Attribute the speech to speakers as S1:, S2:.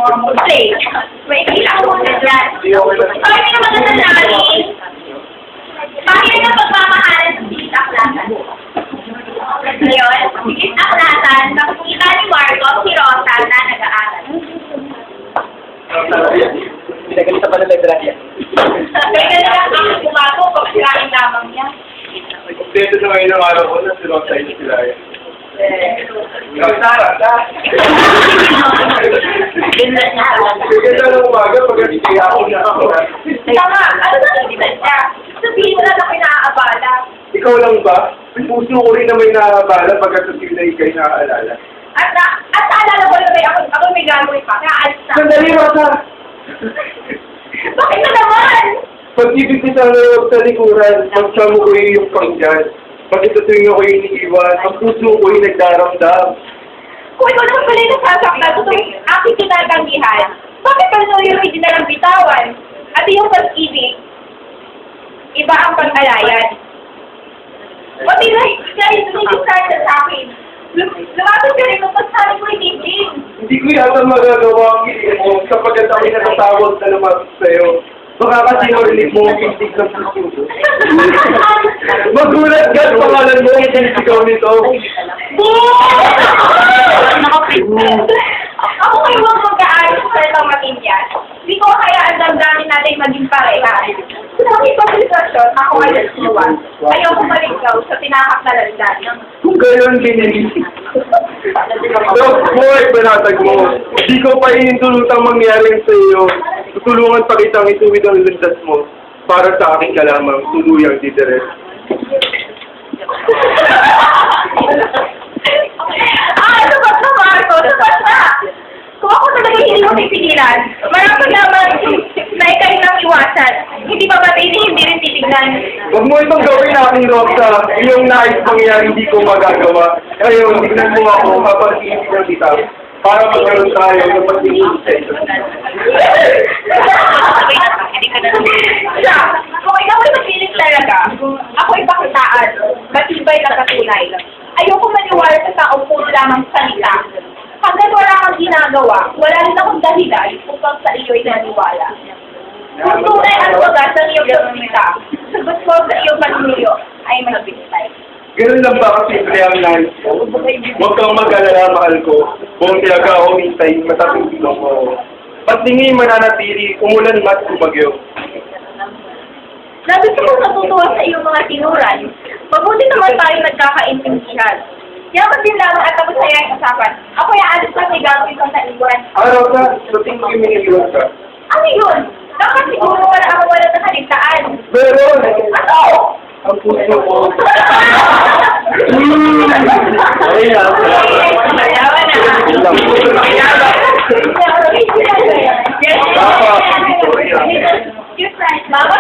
S1: Play. May ilang mo na dyan. Pag hindi naman nasanali, bakit na pagmamahalan sa sigit aklasan? Ngayon, sigit aklasan, nakikita ni Marco si Rosa na nag-aaral.
S2: Pinagalita pa ng librarian.
S1: Kaya ganun lang ang bumago, pagkirain lamang niya.
S3: Dito na ngayon ang araw ko na si Rosa yung sila yan. Rosa! Ganda ng umaga pag nagsiya ako na ako.
S1: Tama, ano na hindi na siya? Sabihin mo na na pinaabala.
S3: Ikaw lang ba? May puso ko rin na may naabala pagkat sa sila ikay naaalala.
S1: At naalala ko na ako may gagawin pa, kaya alis na.
S3: Sandali, Rosa!
S1: Bakit na naman?
S3: Pag-ibig kita na sa likuran, magsama ko yung pangyan. Pagkat sa tuwing ako yung iniiwan, ang puso ko yung nagdaramdam.
S1: Kung ikaw naman pala yung nasasaktan, itong aking tinatanggihan, bakit pa rin yung original ang bitawan? At yung pag-ibig, iba ang pag-alayan. Pati na, kaya yung nag-start sa akin. Lumapit ka rin kung pagsabi ko yung teaching.
S3: Hindi ko yata magagawa ang ilig mo kapag kami natatawag na lumapit sa'yo. Baka kasi narinig mo ang pintig ng puso. Magulat ka at pangalan mo ang pinsigaw nito.
S1: Ako kayo ang mag-aaral sa itong matinyan. Hindi ko kaya ang damdamin natin maging parehas. Sa aking pagkalisasyon, ako ay nagsinuwan. Ayaw ko maligaw sa tinahak na landan.
S3: Kung gayon ginilig. Dok, boy, panatag mo. Hindi ko pa inintulutang mangyari sa iyo. Tutulungan pa kitang ituwid ang lundas mo. Para sa akin ka lamang, tuluyang didires.
S1: Sapat na, Marco! Sapat na! Kung ako talaga hindi mo pipigilan, marami naman na ikay nang iwasan. Hindi pa matay, hindi rin titignan.
S3: Huwag mo itong gawin aking Rosa. Iyong nais mangyari hindi ko magagawa. Ngayon, tignan mo ako, mapag-iibigan kita. Para magkaroon tayo ng pag-iibigan sa ito.
S1: Siya, kung ikaw ay mapilit talaga, ako'y pakitaan, matibay na katunay. Ayoko maniwala sa taong puro lamang salita. Hanggang wala kang ginagawa, wala rin akong dahilan upang sa iyo'y naniwala. Kung tunay ang wagas ng iyong pagkita, sagot mo sa iyong panuyo ay mahibigtay.
S3: Ganun lang ba kasimple ang nais mo? Huwag kang mag-alala, mahal ko. Kung tiyaga ako hintay, matapos mo. At tingin mananatili, umulan mat kumagyo.
S1: Nabis ko natutuwa sa iyong mga tinuran. Mabuti naman tayo nagkakaintindihan. Kaya din lamang at tapos saya ang usapan. Ako yung alis lang may gagawin kang naiwan.
S3: Araw ka, suting ko yung miniliwan ka.
S1: Ano yun? Dapat siguro para ako wala ng kaligtaan.
S3: Meron!
S1: Ano?
S3: Ang puso mo.
S1: Ay, Ayawan na. Yes, Mama,